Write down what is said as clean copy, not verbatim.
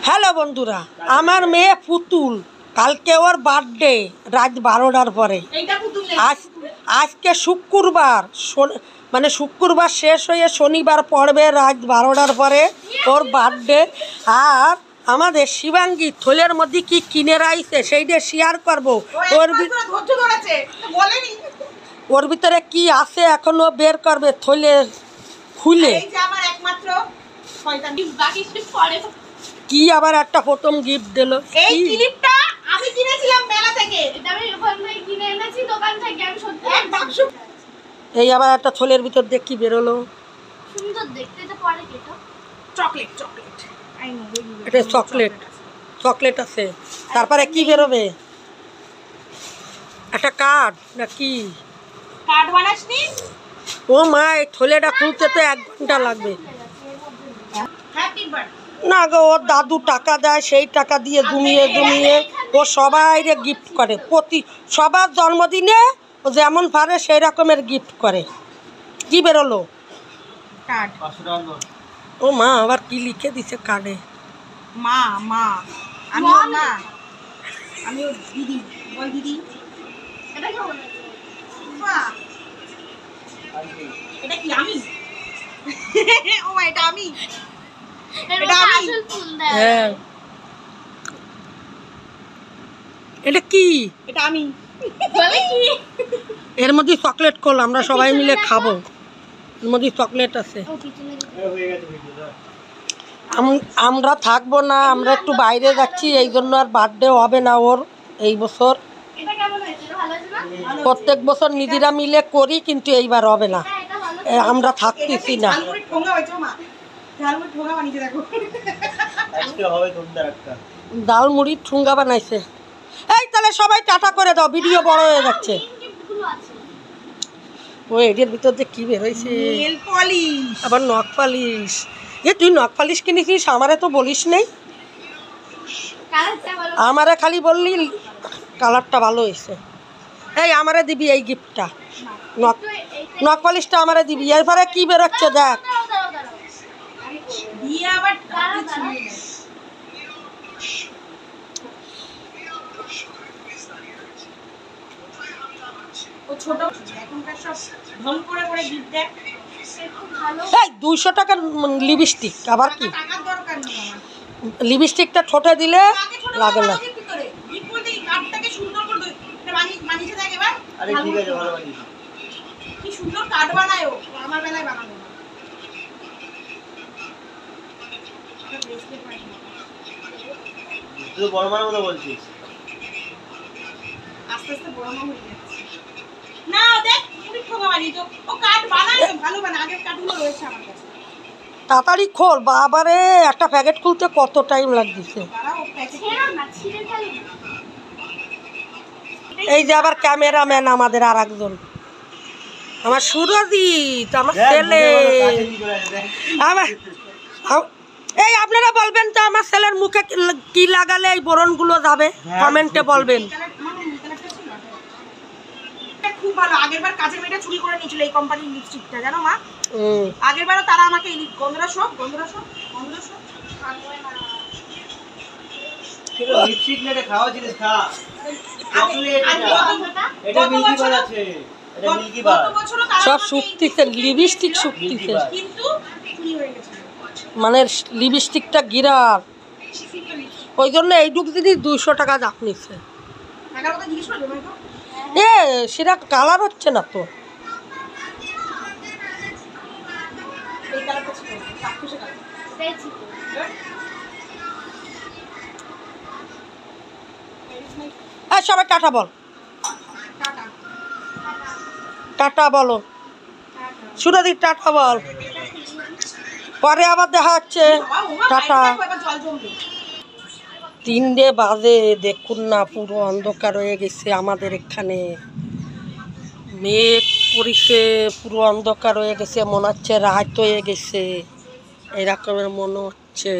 Hello বন্ধুরা, আমার মেয়ে পুতুল, কালকে ওর বার্থডে রাত 12টার পরে। আজকে শুক্রবার, মানে শুক্রবার শেষ হয়ে শনিবার পড়বে রাত 12টার পরে ওর বার্থডে। আর আমাদের শিবাঙ্গী থলের মধ্যে কি কিনে রাখছে সেইটা শেয়ার করবো। ওর ভিতরে কি আছে এখনো বের করবে থলে খুলে। কি আবার একটা প্রথম গিফট দিল। এই ক্লিপটা আমি কিনেছিলাম মেলা থেকে। এটা আমি ওখান থেকে কিনে এনেছি দোকান থেকে। আমি সত্যি এক বাক্স। এই আবার একটা থলের ভিতর দেখ কি বের হলো। সুন্দর দেখতে। এটা পরে কি এটা? Chocolate chocolate. I know. এটা চকলেট চকলেট আছে। তারপরে কি বের হবে? একটা কার্ড না কি? কার্ড বানাসনি? ও মা, এই থলেটা খুলতে তো 1 ঘন্টা লাগবে। Happy birthday. না গো, ওর দাদু টাকা দেয়, সেই টাকা দিয়ে দুমিয়ে দুমিয়ে ও সবাইরে গিফট করে। সবার জন্মদিনে ও যেমন পারে সেই রকমের গিফট করে। কি বেরোলো? কার্ড। ও মা, আবার কি লিখে দিছে কার্ডে? মা মা আমি ওর মা, আমি ওর দিদি। বল দিদি। এটা কি হলো? মা এটা কি আমি? ও মা, এটা আমি। এটা আমি। হ্যাঁ, এটা কি? এটা আমি। বলে কি? এর মধ্যে চকলেট খোল, আমরা সবাই মিলে খাবো। এর মধ্যে চকলেট আছে। আমরা থাকবো না, আমরা একটু বাইরে যাচ্ছি, এই জন্য আর বার্থডে হবে না ওর এই বছর। প্রত্যেক বছর নিজেরা মিলে করি, কিন্তু এইবার হবে না, আমরা থাকতেছি না। ডাল মুড়ির ঠুঙ্গা বানাইছে। এই তাহলে সবাই টাটা করে দাও, ভিডিও বড় হয়ে যাচ্ছে। ও এটার ভিতর দিয়ে কি বেরোইছে? আবার নখ পালিশ। তুই নখ পালিশ কিনেছিস, আমারে তো বলিস নেই। আমারে খালি বললি কালারটা ভালো হয়েছে। এই আমারে দিবি এই গিফটটা, নখ পালিশটা আমারে দিবি। এরপরে কি বেরোচ্ছে দেখ। এই 200 টাকার লিপস্টিক, আবার কি? লিপস্টিকটা ঠোঁটে দিলে লাগে না। বড় মার মতো বলছিস। আস্তে আস্তে বড় মা হয়ে যাচ্ছে। না দেখ, তুমি ঠোঙা বানিয়েছো। ও কাট বানায়, ভালো বানায়। আগের কাটগুলো রয়েছে আমার কাছে। তাড়াতাড়ি খোল বাবারে, একটা প্যাকেট খুলতে কত টাইম লাগছে। এই যে আবার ক্যামেরাম্যান আমাদের আর একজন, আমার সুরজিৎ, আমার ছেলে। এই আপনারা বলবেন তো আমার ছেলের মুখে কি লাগালে এই বোরনগুলো যাবে, কমেন্টে বলবেন। খুব ভালো। আগেরবার কাজের মেয়েটা চুরি করে নিয়েছিল এই কোম্পানির লিপস্টিকটা, জানো মা? আগেরবারও তারা আমাকে গন্ধরা সব লিপস্টিক না খাওয়া জিনিস খা। এটা মিল্কি বার আছে, এটা মিল্কি বার। সব শুকতিছে, লিপস্টিক শুকতিছে, কিন্তু চুরি হয়ে গেছে। মানে লিপস্টিকটা গিরার, ওই জন্য এইটুক জিনিস 200 টাকা দাম নিচ্ছে। এ সেটা কালার হচ্ছে না তো। সবাই টাটা বল, টাটা বলো। সুরজিৎ টাটা বল, পরে আবার দেখা হচ্ছে। টাটা। 3টে বাজে, দেখুন না পুরো অন্ধকার হয়ে গেছে আমাদের এখানে। মেঘ পড়েছে, পুরো অন্ধকার হয়ে গেছে, মনে হচ্ছে রাত হয়ে গেছে, এরকমের মনে হচ্ছে।